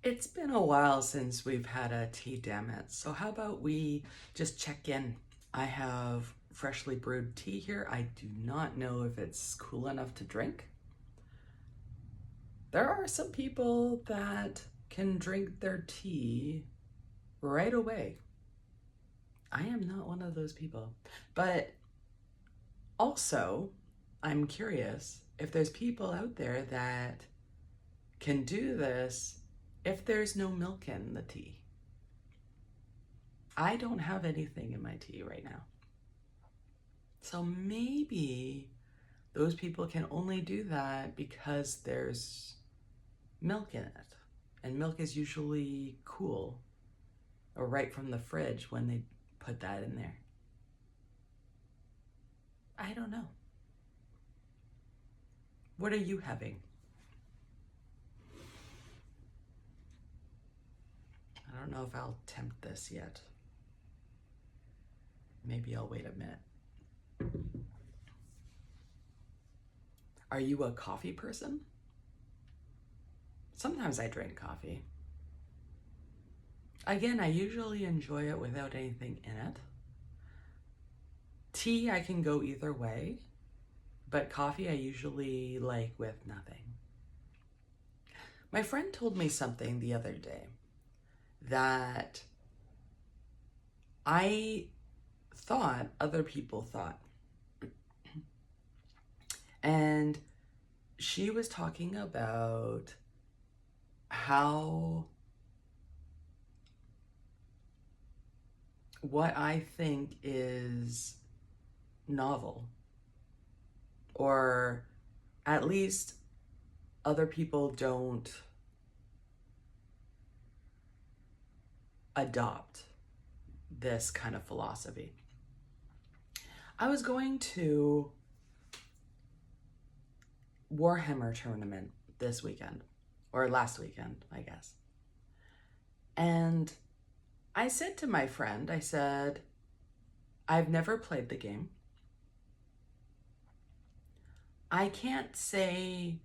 It's been a while since we've had a tea, dammit. So how about we just check in? I have freshly brewed tea here. I do not know if it's cool enough to drink. There are some people that can drink their tea right away. I am not one of those people. But also, I'm curious if there's people out there that can do this if there's no milk in the tea. I don't have anything in my tea right now. So maybe those people can only do that because there's milk in it. And milk is usually cool or right from the fridge when they put that in there. I don't know. What are you having? I don't know if I'll tempt this yet. Maybe I'll wait a minute. Are you a coffee person? Sometimes I drink coffee. Again, I usually enjoy it without anything in it. Tea, I can go either way, but coffee I usually like with nothing. My friend told me something the other day that I thought other people thought. And she was talking about how what I think is novel, or at least other people don't adopt this kind of philosophy. I was going to Warhammer tournament this weekend, or last weekend, I guess. And I said to my friend, I said, I've never played the game. I can't say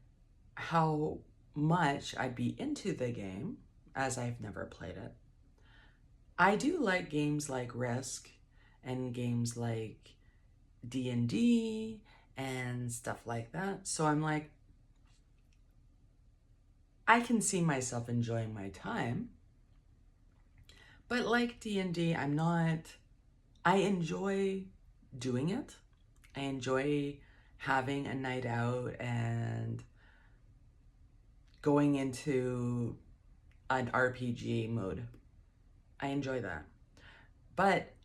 how much I'd be into the game, as I've never played it. I do like games like Risk and games like D&D and stuff like that. So I'm like, I can see myself enjoying my time. But like D&D, I enjoy doing it. I enjoy having a night out and going into an RPG mode. I enjoy that. But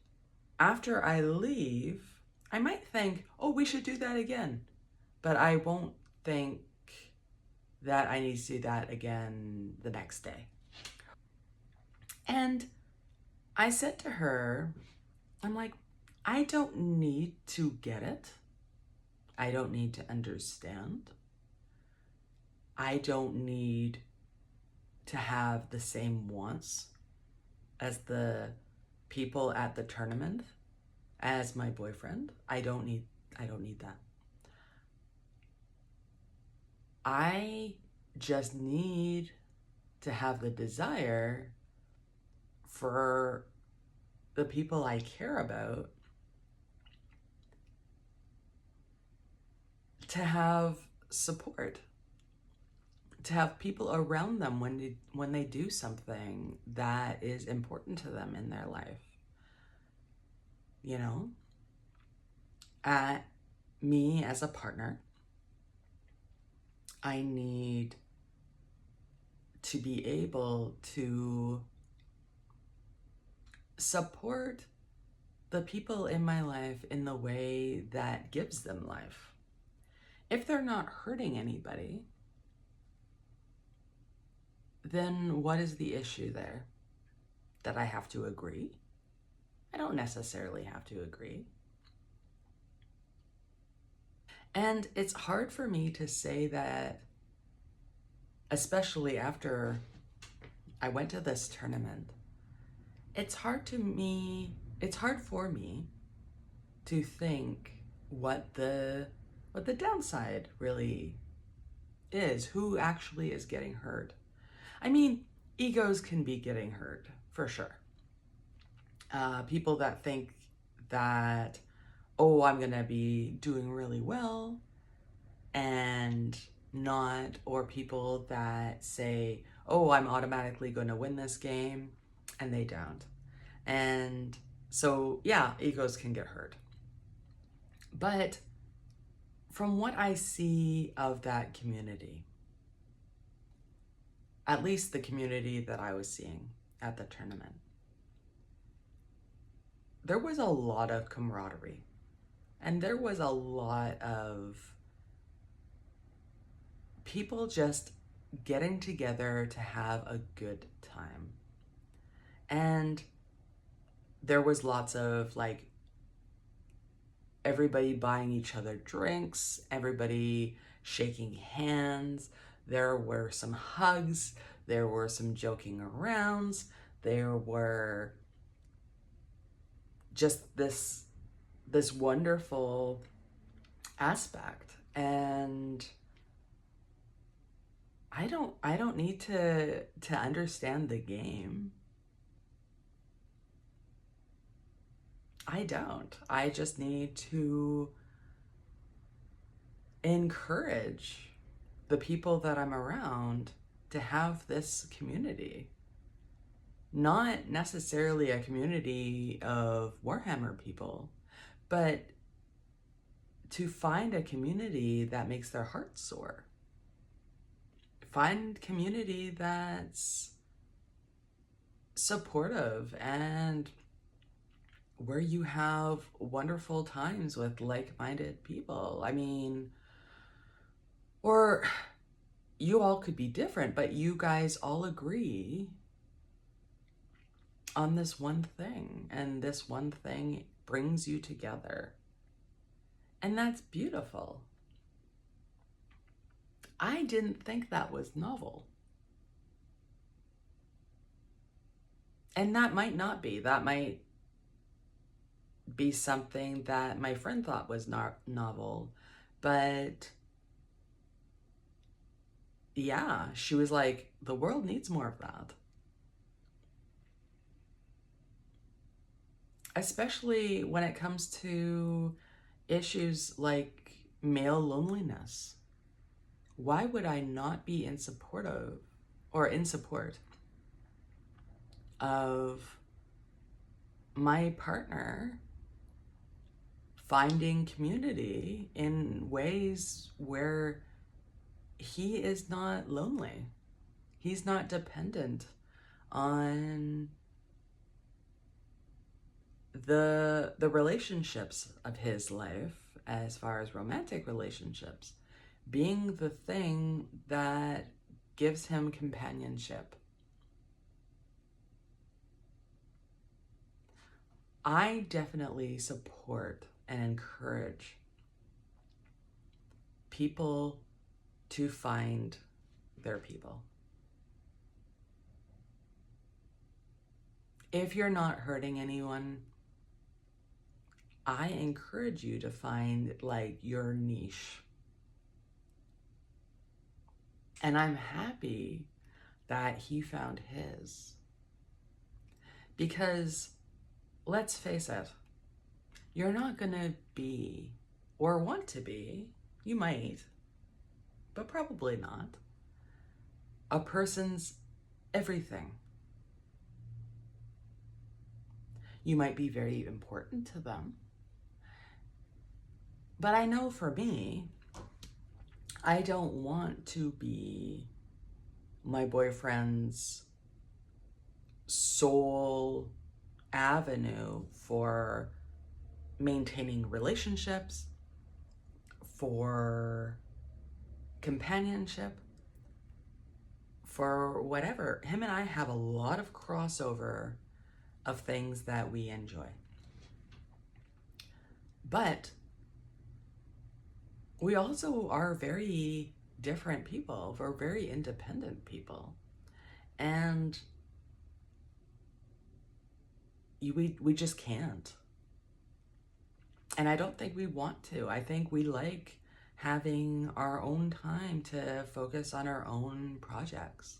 after I leave, I might think, oh, we should do that again. But I won't think that I need to do that again the next day. And I said to her, I'm like, I don't need to get it. I don't need to understand. I don't need to have the same wants as the people at the tournament, as my boyfriend. I don't need that. I just need to have the desire for the people I care about to have support, to have people around them when they do something that is important to them in their life. You know, at me as a partner, I need to be able to support the people in my life in the way that gives them life. If they're not hurting anybody, then what is the issue there? That I have to agree? I don't necessarily have to agree. And it's hard for me to say that, especially after I went to this tournament. It's hard for me to think what the downside really is, who actually is getting hurt. I mean, egos can be getting hurt, for sure. People that think that, oh, I'm gonna be doing really well and not, or people that say, oh, I'm automatically gonna win this game, and they don't. And so, yeah, egos can get hurt. But from what I see of that community, at least the community that I was seeing at the tournament, there was a lot of camaraderie, and there was a lot of people just getting together to have a good time. And there was lots of like everybody buying each other drinks, everybody shaking hands. There were some hugs, there were some joking arounds, there were just this wonderful aspect. And I don't need to understand the game. I don't. I just need to encourage the people that I'm around to have this community. Not necessarily a community of Warhammer people, but to find a community that makes their hearts soar. Find community that's supportive and where you have wonderful times with like-minded people. I mean, or you all could be different, but you guys all agree on this one thing, and this one thing brings you together. And that's beautiful. I didn't think that was novel. And that might not be. That might be something that my friend thought was not novel. But yeah, she was like, the world needs more of that. Especially when it comes to issues like male loneliness. Why would I not be in support of my partner finding community in ways where he is not lonely? He's not dependent on the relationships of his life, as far as romantic relationships, being the thing that gives him companionship. I definitely support and encourage people to find their people. If you're not hurting anyone, I encourage you to find like your niche. And I'm happy that he found his. Because let's face it, you're not gonna be, or want to be, you might, but probably not, a person's everything. You might be very important to them. But I know for me, I don't want to be my boyfriend's sole avenue for maintaining relationships, for companionship, for whatever. Him and I have a lot of crossover of things that we enjoy. But we also are very different people. We're very independent people. And we just can't. And I don't think we want to. I think we like having our own time to focus on our own projects.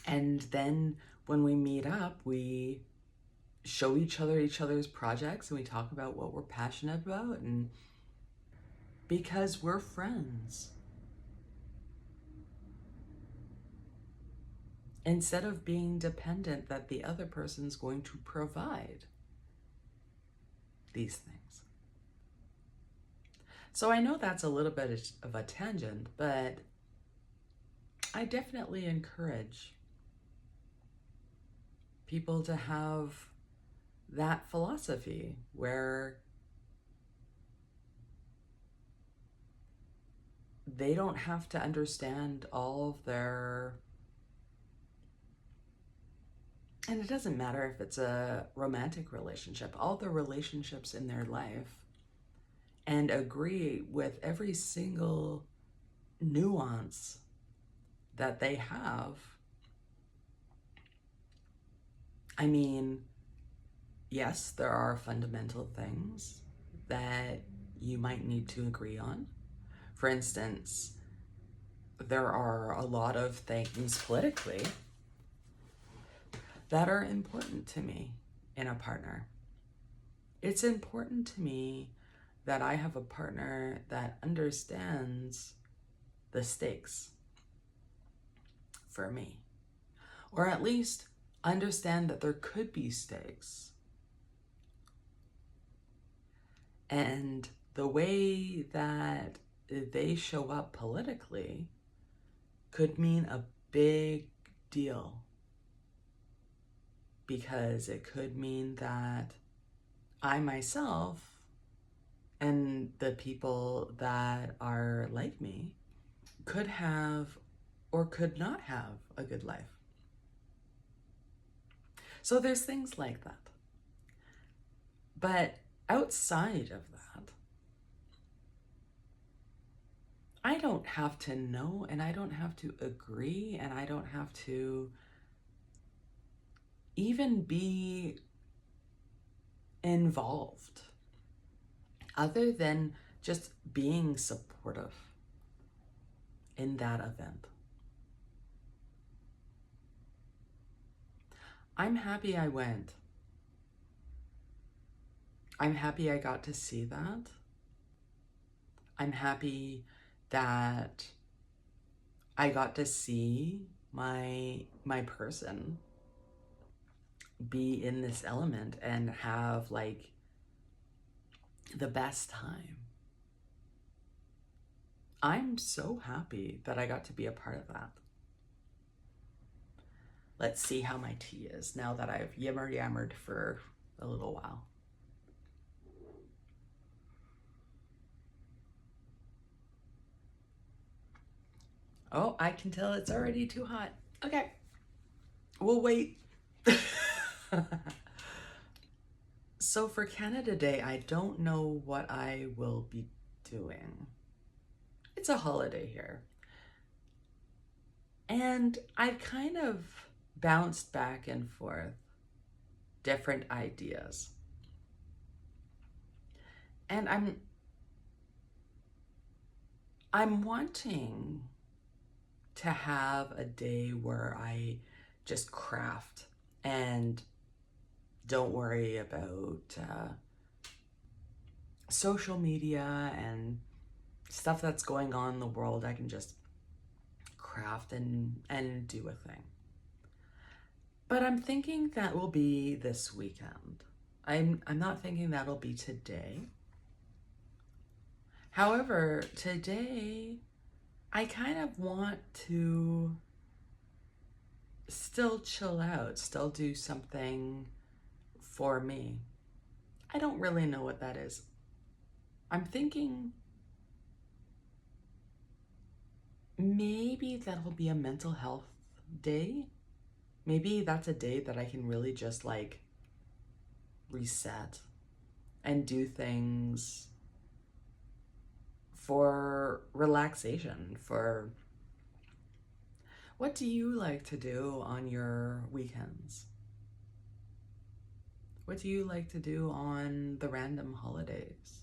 And then when we meet up, we show each other's projects, and we talk about what we're passionate about, and because we're friends. Instead of being dependent that the other person's going to provide these things. So I know that's a little bit of a tangent, but I definitely encourage people to have that philosophy where they don't have to understand all of their, and it doesn't matter if it's a romantic relationship, all the relationships in their life, and agree with every single nuance that they have. I mean, yes, there are fundamental things that you might need to agree on. For instance, there are a lot of things politically that are important to me in a partner. It's important to me that I have a partner that understands the stakes for me, or at least understand that there could be stakes. And the way that they show up politically could mean a big deal, because it could mean that I myself and the people that are like me could have or could not have a good life. So there's things like that. But outside of that, I don't have to know, and I don't have to agree, and I don't have to even be involved, other than just being supportive in that event. I'm happy I went. I'm happy I got to see that. I'm happy that I got to see my person be in this element and have like the best time. I'm so happy that I got to be a part of that. Let's see how my tea is now that I've yammered for a little while. Oh, I can tell it's already too hot. Okay, we'll wait. So for Canada Day, I don't know what I will be doing. It's a holiday here. And I kind of bounced back and forth different ideas. And I'm wanting to have a day where I just craft and don't worry about social media and stuff that's going on in the world. I can just craft and do a thing. But I'm thinking that will be this weekend. I'm not thinking that'll be today. However, today I kind of want to still chill out, still do something for me. I don't really know what that is. I'm thinking maybe that'll be a mental health day. Maybe that's a day that I can really just like reset and do things for relaxation. For what do you like to do on your weekends? What do you like to do on the random holidays?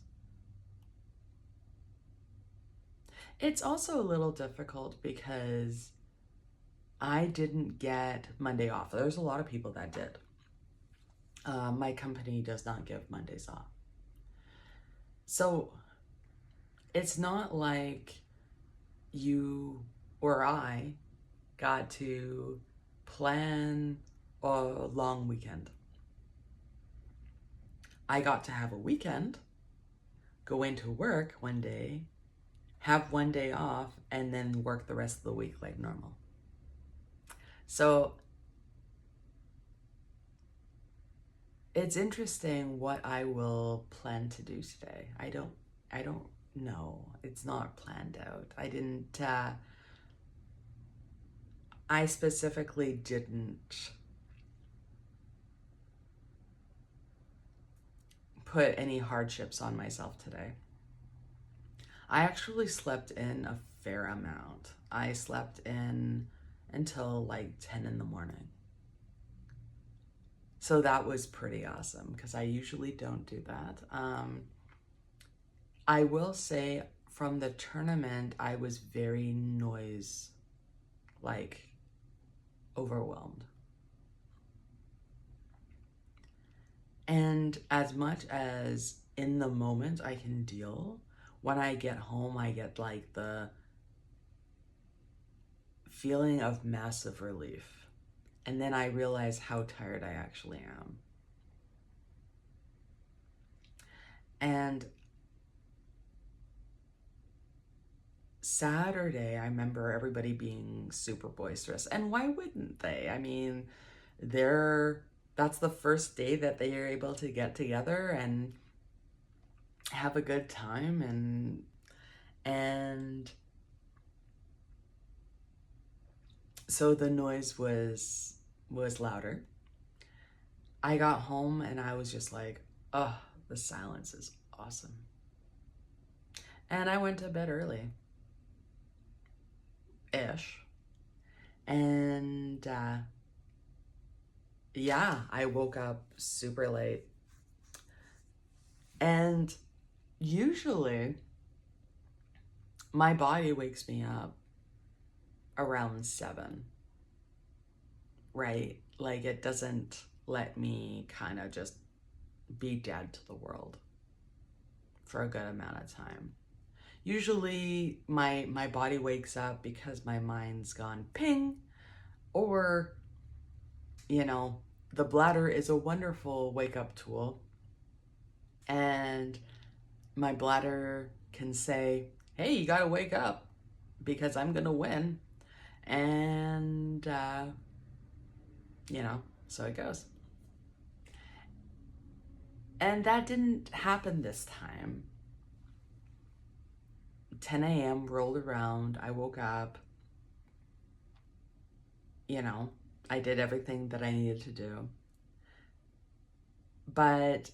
It's also a little difficult because I didn't get Monday off. There's a lot of people that did. My company does not give Mondays off. So it's not like you or I got to plan a long weekend. I got to have a weekend, go into work one day, have one day off, and then work the rest of the week like normal. So it's interesting what I will plan to do today. I don't know. It's not planned out. I specifically didn't put any hardships on myself today. I actually slept in a fair amount. I slept in until like 10 in the morning. So that was pretty awesome because I usually don't do that. I will say from the tournament, I was very like overwhelmed. And as much as in the moment I can deal, when I get home, I get like the feeling of massive relief. And then I realize how tired I actually am. And Saturday, I remember everybody being super boisterous. And why wouldn't they? I mean, that's the first day that they are able to get together and have a good time, and so the noise was louder. I got home and I was just like, oh, the silence is awesome. And I went to bed early ish. And yeah, I woke up super late. And usually my body wakes me up around 7, right? Like it doesn't let me kind of just be dead to the world for a good amount of time. Usually my body wakes up because my mind's gone ping, or, you know, the bladder is a wonderful wake up tool. And my bladder can say, hey, you gotta wake up because I'm gonna win. And, so it goes. And that didn't happen this time. 10 a.m. rolled around. I woke up. I did everything that I needed to do. But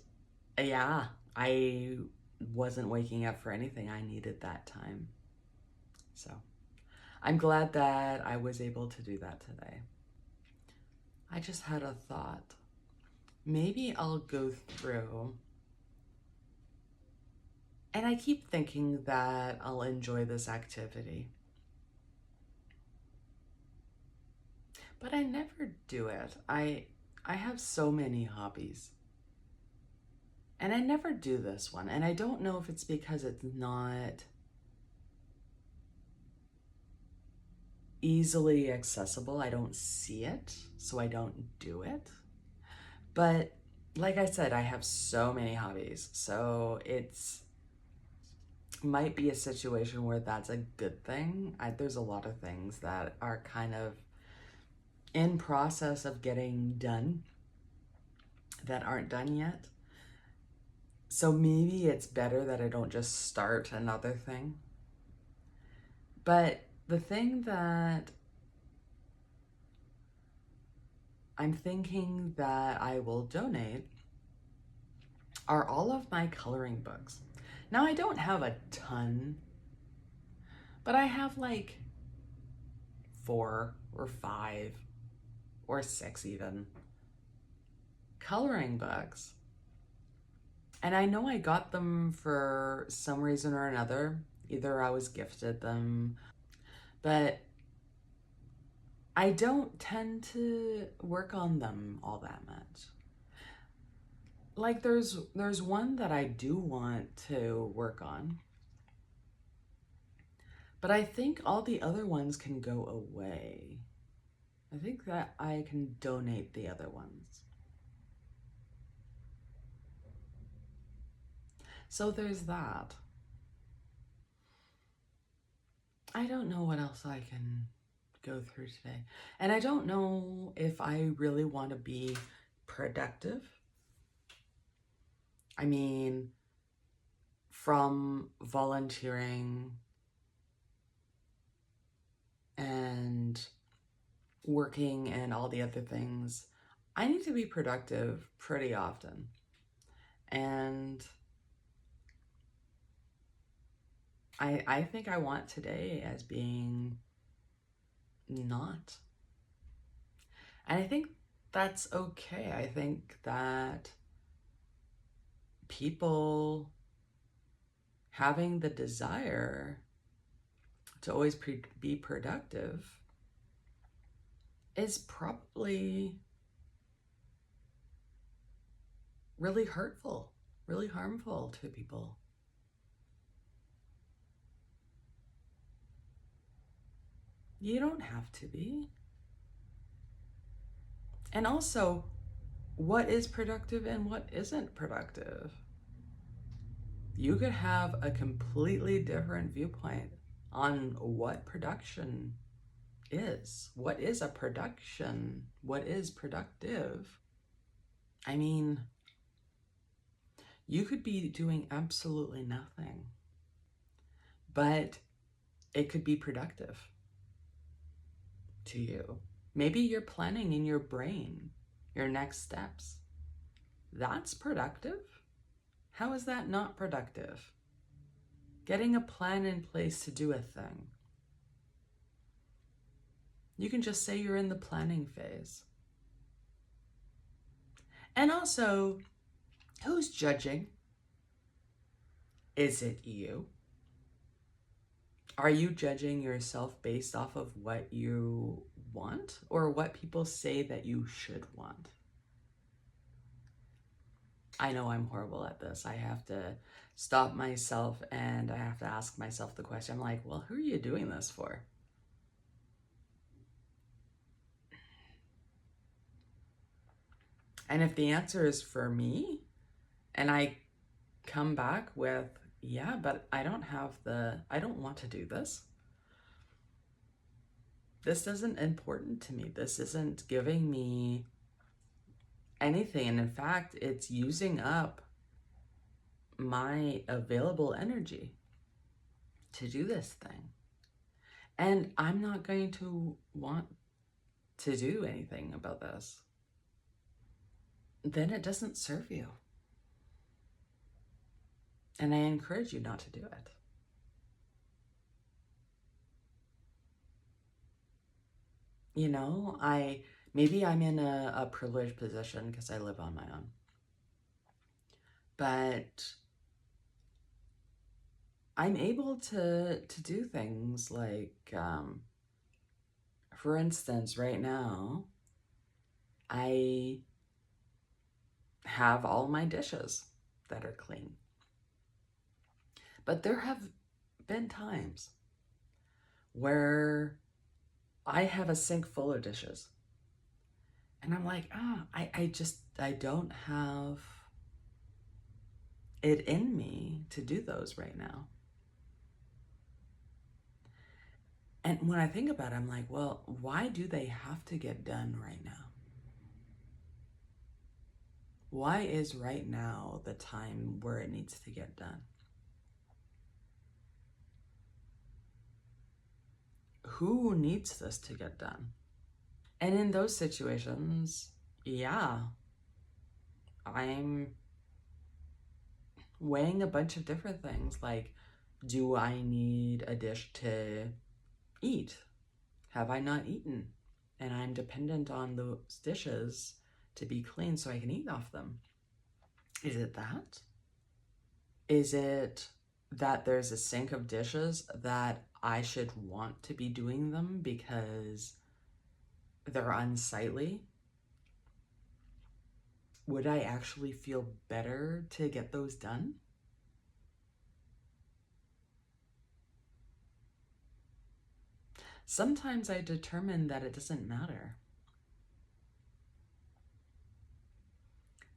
yeah, I wasn't waking up for anything. I needed that time. So I'm glad that I was able to do that today. I just had a thought. Maybe I'll go through, and I keep thinking that I'll enjoy this activity, but I never do it. I have so many hobbies, and I never do this one. And I don't know if it's because it's not easily accessible. I don't see it, so I don't do it. But like I said, I have so many hobbies, so it's might be a situation where that's a good thing. There's a lot of things that are kind of in process of getting done that aren't done yet. So maybe it's better that I don't just start another thing. But the thing that I'm thinking that I will donate are all of my coloring books. Now, I don't have a ton, but I have like 4 or 5 or 6 even coloring books. And I know I got them for some reason or another. Either I was gifted them, but I don't tend to work on them all that much. Like there's one that I do want to work on, but I think all the other ones can go away. I think that I can donate the other ones. So there's that. I don't know what else I can go through today. And I don't know if I really want to be productive. I mean, from volunteering and working and all the other things, I need to be productive pretty often. And I think I want today as being not. And I think that's okay. I think that people having the desire to always be productive is probably really hurtful, really harmful to people. You don't have to be. And also, what is productive and what isn't productive? You could have a completely different viewpoint on what production is. What is a production? What is productive? I mean, you could be doing absolutely nothing, but it could be productive to you. Maybe you're planning in your brain your next steps. That's productive. How is that not productive? Getting a plan in place to do a thing. You can just say you're in the planning phase. And also, who's judging? Is it you? Are you judging yourself based off of what you want or what people say that you should want? I know I'm horrible at this. I have to stop myself and I have to ask myself the question. I'm like, well, who are you doing this for? And if the answer is for me, and I come back with, yeah, but I don't want to do this. This isn't important to me. This isn't giving me anything. And in fact, it's using up my available energy to do this thing. And I'm not going to want to do anything about this. Then it doesn't serve you. And I encourage you not to do it. You know, maybe I'm in a privileged position because I live on my own. But I'm able to do things like, for instance, right now, I have all my dishes that are clean. But there have been times where I have a sink full of dishes. And I'm like, I don't have it in me to do those right now. And when I think about it, I'm like, well, why do they have to get done right now? Why is right now the time where it needs to get done? Who needs this to get done? And in those situations, yeah, I'm weighing a bunch of different things like, do I need a dish to eat? Have I not eaten? And I'm dependent on those dishes to be clean so I can eat off them. Is it that? Is it that there's a sink of dishes that I should want to be doing them because they're unsightly, would I actually feel better to get those done? Sometimes I determine that it doesn't matter.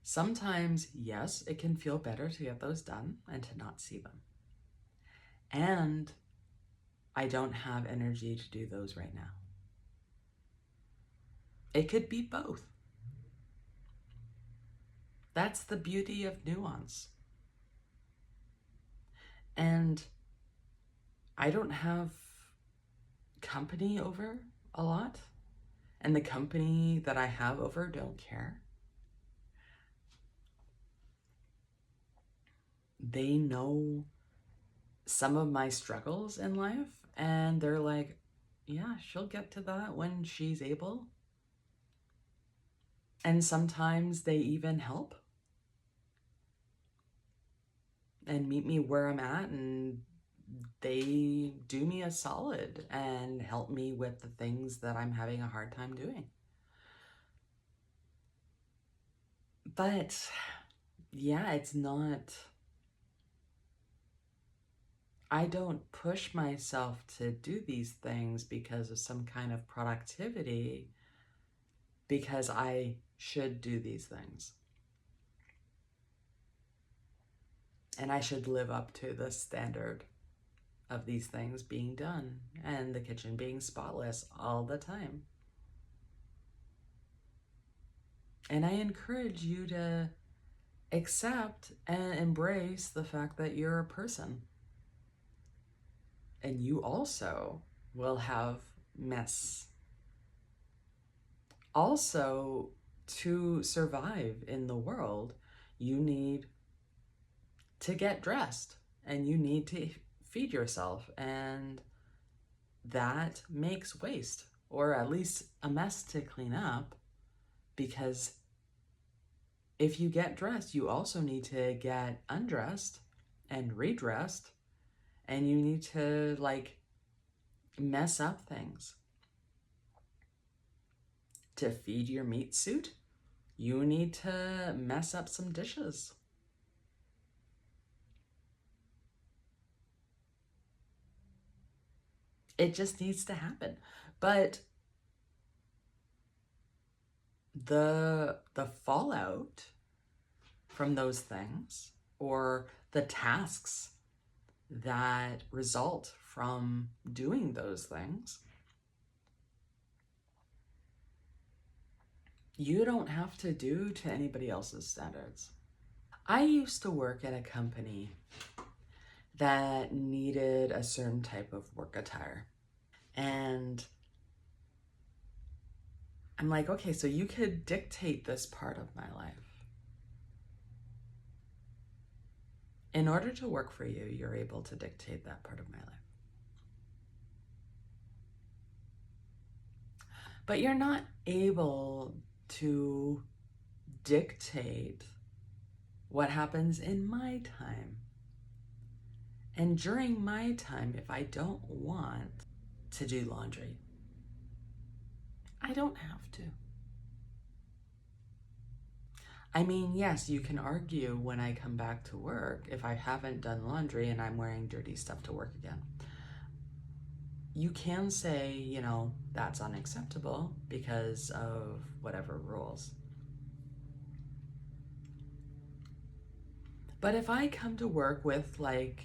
Sometimes, yes, it can feel better to get those done and to not see them. And I don't have energy to do those right now. It could be both. That's the beauty of nuance. And I don't have company over a lot. And the company that I have over don't care. They know some of my struggles in life, and they're like, yeah, she'll get to that when she's able. And sometimes they even help and meet me where I'm at, and they do me a solid and help me with the things that I'm having a hard time doing. But yeah, it's not, I don't push myself to do these things because of some kind of productivity, because I should do these things. And I should live up to the standard of these things being done and the kitchen being spotless all the time. And I encourage you to accept and embrace the fact that you're a person. And you also will have mess. Also, to survive in the world, you need to get dressed and you need to feed yourself. And that makes waste, or at least a mess to clean up, because if you get dressed, you also need to get undressed and redressed, and you need to like mess up things. To feed your meat suit, you need to mess up some dishes. It just needs to happen. But the fallout from those things, or the tasks that result from doing those things, you don't have to do to anybody else's standards. I used to work at a company that needed a certain type of work attire. And I'm like, okay, so you could dictate this part of my life. In order to work for you, you're able to dictate that part of my life. But you're not able to dictate what happens in my time. And during my time, if I don't want to do laundry, I don't have to. I mean, yes, you can argue when I come back to work if I haven't done laundry and I'm wearing dirty stuff to work again. You can say, you know, that's unacceptable because of whatever rules. But if I come to work with like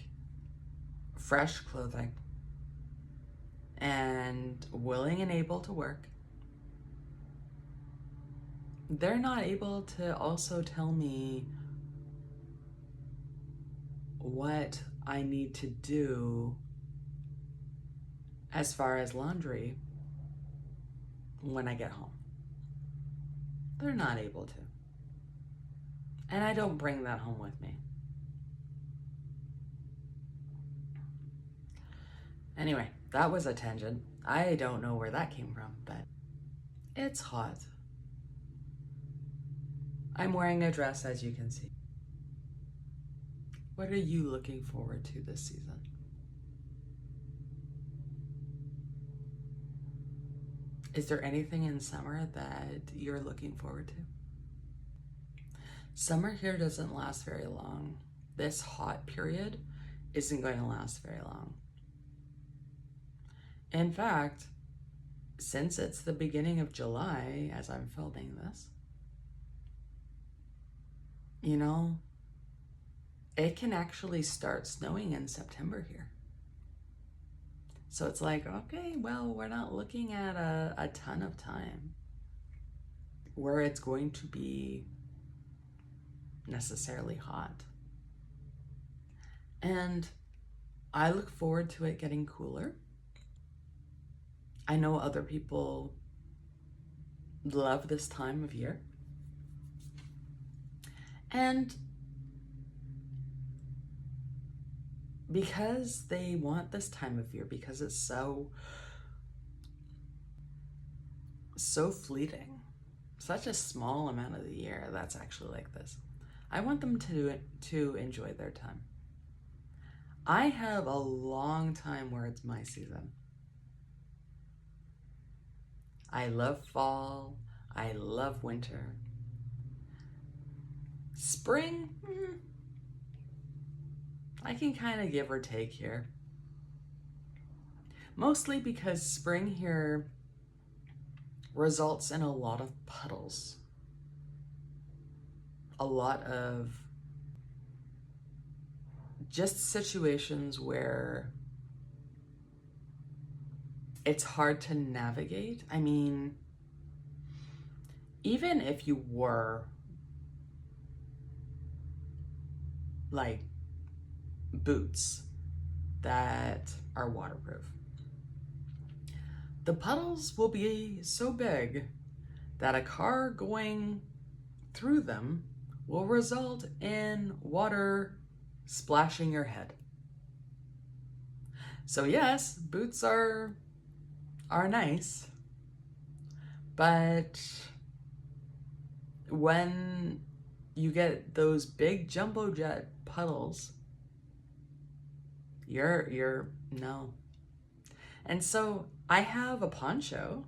fresh clothing and willing and able to work, they're not able to also tell me what I need to do as far as laundry when I get home. They're not able to. And I don't bring that home with me. Anyway, that was a tangent. I don't know where that came from, but it's hot. I'm wearing a dress, as you can see. What are you looking forward to this season? Is there anything in summer that you're looking forward to? Summer here doesn't last very long. This hot period isn't going to last very long. In fact, since it's the beginning of July as I'm filming this, you know, it can actually start snowing in September here. So it's like, okay, well, we're not looking at a ton of time where it's going to be necessarily hot. And I look forward to it getting cooler. I know other people love this time of year. And because they want this time of year, because it's so fleeting, such a small amount of the year that's actually like this, I want them to enjoy their time. I have a long time where it's my season. I love fall. I love winter. Spring, I can kind of give or take here. Mostly because spring here results in a lot of puddles. A lot of just situations where it's hard to navigate. I mean, even if you wore like boots that are waterproof, the puddles will be so big that a car going through them will result in water splashing your head. So yes, boots are nice, but when you get those big jumbo jet puddles, you're no. And so I have a poncho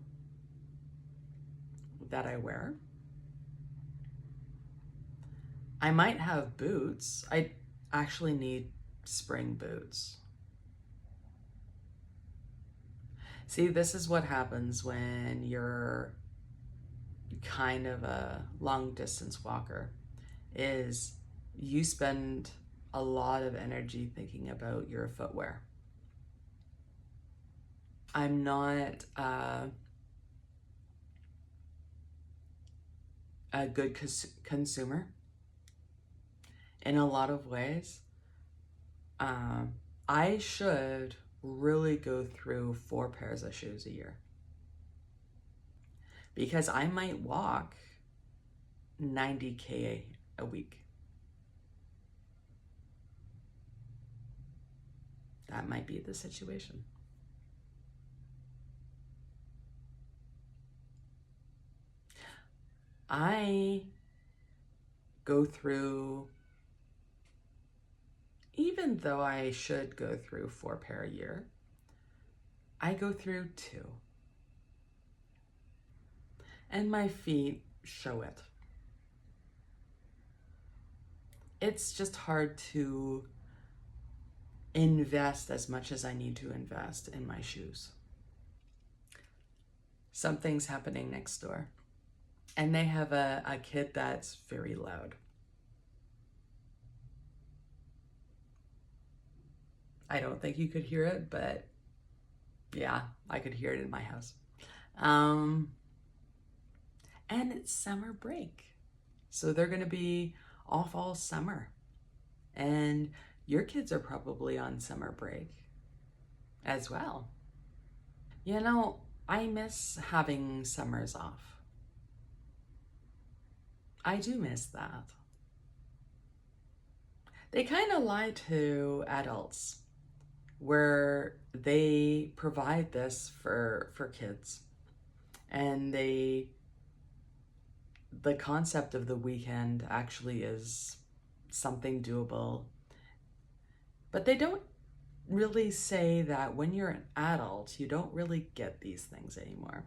that I wear. I might have boots. I actually need spring boots. See, this is what happens when you're kind of a long distance walker, is you spend a lot of energy thinking about your footwear. I'm not a good consumer in a lot of ways. I should really go through 4 pairs of shoes a year, because I might walk 90K a week. That might be the situation. I go through, even though I should go through 4 pair a year, I go through 2. And my feet show it. It's just hard to invest as much as I need to invest in my shoes. Something's happening next door. And they have a kid that's very loud. I don't think you could hear it, but yeah, I could hear it in my house. And it's summer break. So they're going to be off all summer. And your kids are probably on summer break as well. You know, I miss having summers off. I do miss that. They kind of lie to adults where they provide this for kids. And the concept of the weekend actually is something doable. But they don't really say that when you're an adult, you don't really get these things anymore.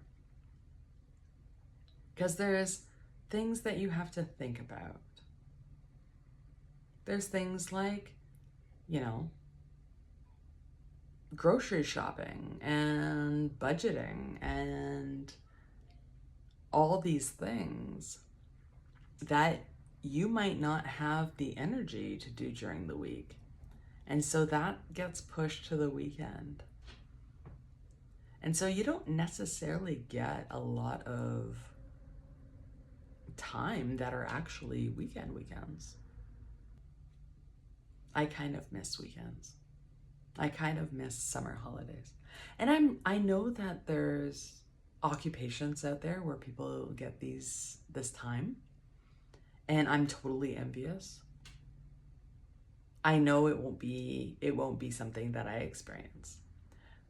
Because there's things that you have to think about. There's things like, you know, grocery shopping and budgeting and all these things that you might not have the energy to do during the week. And so that gets pushed to the weekend. And so you don't necessarily get a lot of time that are actually weekends. I kind of miss weekends. I kind of miss summer holidays. And I know that there's occupations out there where people get this time, and I'm totally envious. I know it won't be something that I experience.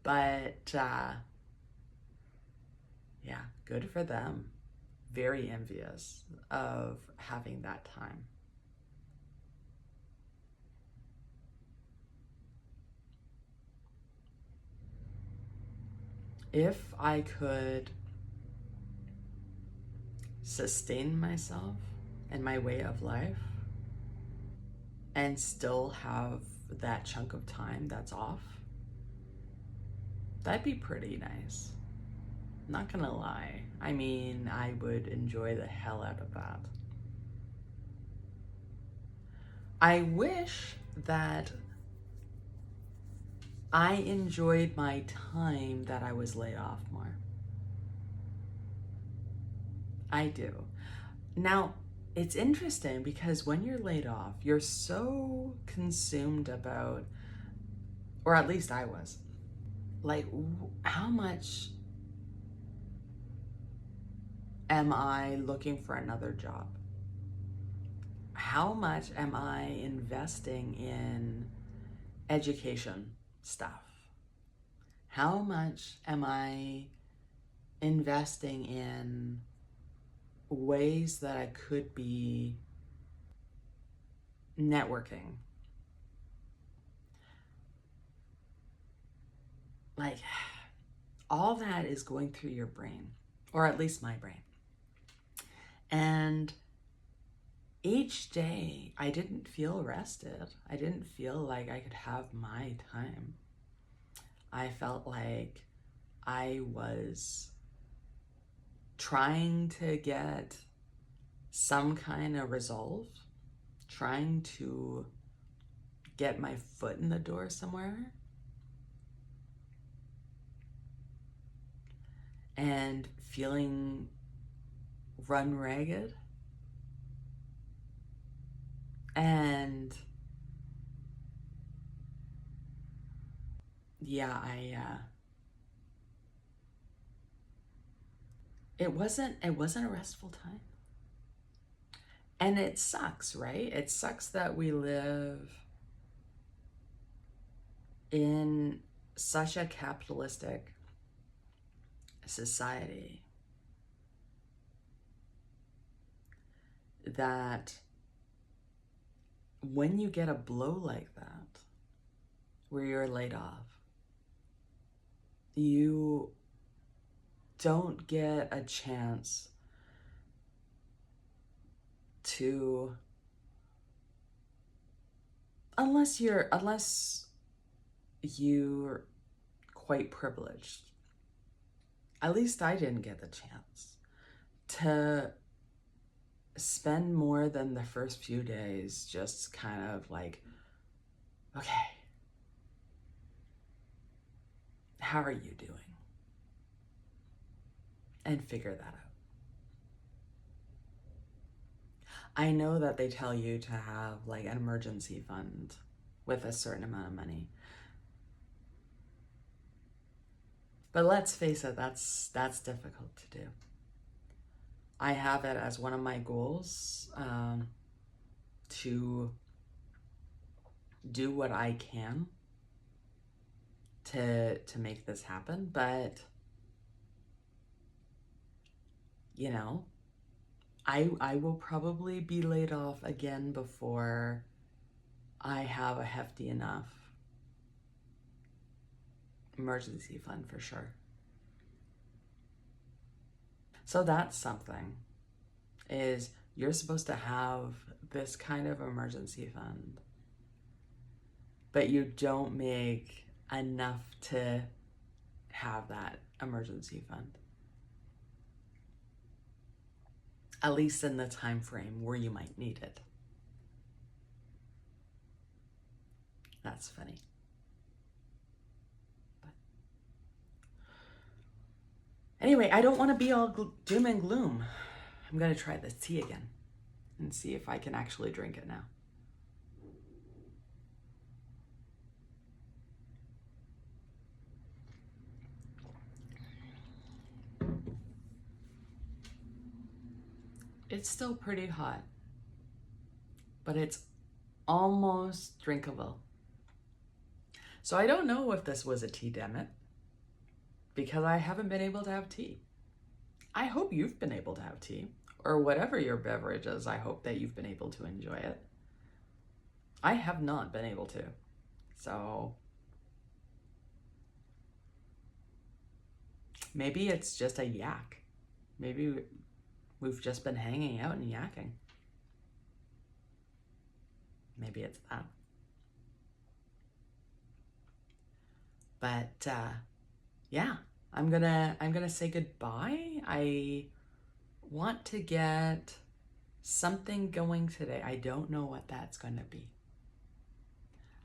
But yeah, good for them. Very envious of having that time. If I could sustain myself and my way of life and still have that chunk of time that's off, that'd be pretty nice. Not gonna lie. I mean, I would enjoy the hell out of that. I wish that I enjoyed my time that I was laid off more. I do. Now, it's interesting because when you're laid off, you're so consumed about, or at least I was, like, how much am I looking for another job? How much am I investing in education stuff? How much am I investing in ways that I could be networking? Like, all that is going through your brain, or at least my brain. And each day I didn't feel rested. I didn't feel like I could have my time. I felt like I was trying to get some kind of resolve, trying to get my foot in the door somewhere, and feeling run ragged. And yeah, it wasn't a restful time. And it sucks, right? It sucks that we live in such a capitalistic society that when you get a blow like that, where you're laid off, you don't get a chance to, unless you're quite privileged. At least I didn't get the chance to spend more than the first few days just kind of like, okay, how are you doing? And figure that out. I know that they tell you to have like an emergency fund with a certain amount of money. But let's face it, that's difficult to do. I have it as one of my goals to do what I can to make this happen. But you know, I will probably be laid off again before I have a hefty enough emergency fund for sure. So that's something, is you're supposed to have this kind of emergency fund, but you don't make enough to have that emergency fund. At least in the time frame where you might need it. That's funny. But anyway, I don't want to be all doom and gloom. I'm going to try this tea again and see if I can actually drink it now. It's still pretty hot, but it's almost drinkable. So I don't know if this was a tea dammit, because I haven't been able to have tea. I hope you've been able to have tea, or whatever your beverage is. I hope that you've been able to enjoy it. I have not been able to. So maybe it's just a yak. Maybe we've just been hanging out and yakking. Maybe it's that. But yeah, I'm gonna say goodbye. I want to get something going today. I don't know what that's gonna be.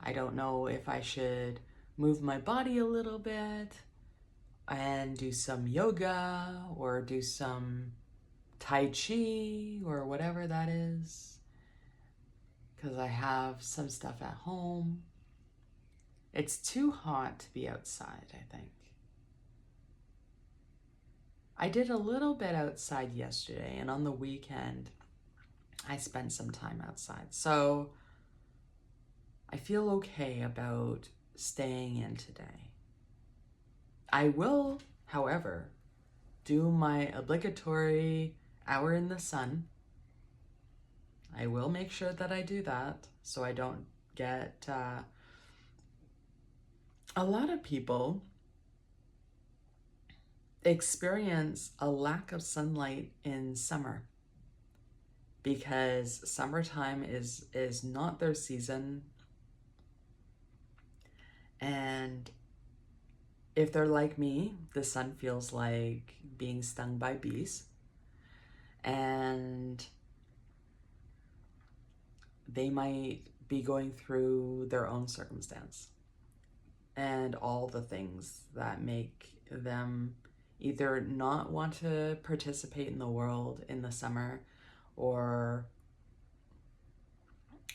I don't know if I should move my body a little bit and do some yoga or do some Tai Chi or whatever that is, because I have some stuff at home. It's too hot to be outside, I think. I did a little bit outside yesterday, and on the weekend, I spent some time outside. So I feel okay about staying in today. I will, however, do my obligatory hour in the sun. I will make sure that I do that so I don't get... a lot of people experience a lack of sunlight in summer because summertime is not their season. And if they're like me, the sun feels like being stung by bees. And they might be going through their own circumstance and all the things that make them either not want to participate in the world in the summer or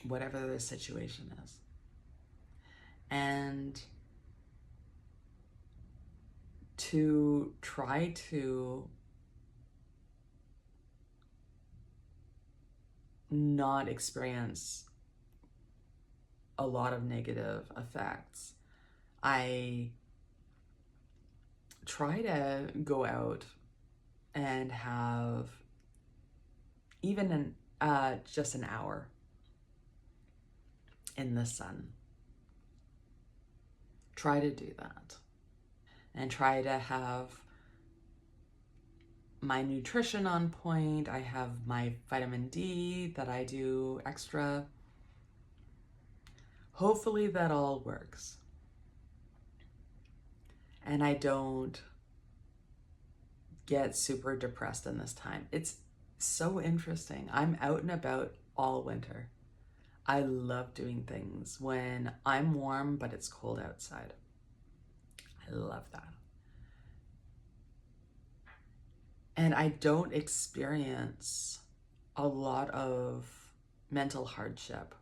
whatever the situation is. And to try to not experience a lot of negative effects, I try to go out and have even just an hour in the sun. Try to do that. And try to have my nutrition on point. I have my vitamin D that I do extra. Hopefully that all works. And I don't get super depressed in this time. It's so interesting. I'm out and about all winter. I love doing things when I'm warm but it's cold outside. I love that. And I don't experience a lot of mental hardship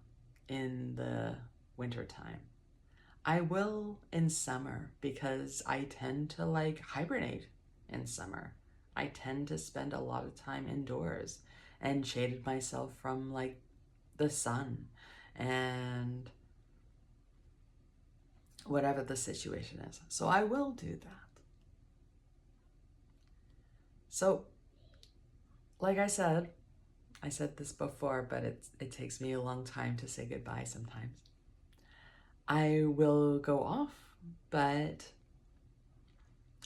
in the wintertime. I will in summer because I tend to like hibernate in summer. I tend to spend a lot of time indoors and shaded myself from like the sun and whatever the situation is. So I will do that. So, like I said this before, but it takes me a long time to say goodbye sometimes. I will go off, but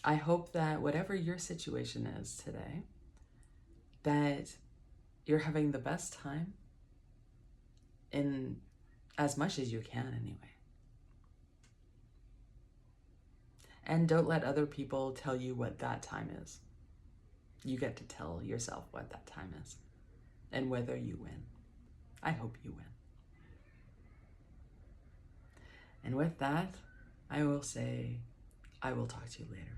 I hope that whatever your situation is today, that you're having the best time in as much as you can anyway. And don't let other people tell you what that time is. You get to tell yourself what that time is and whether you win. I hope you win. And with that, I will say, I will talk to you later.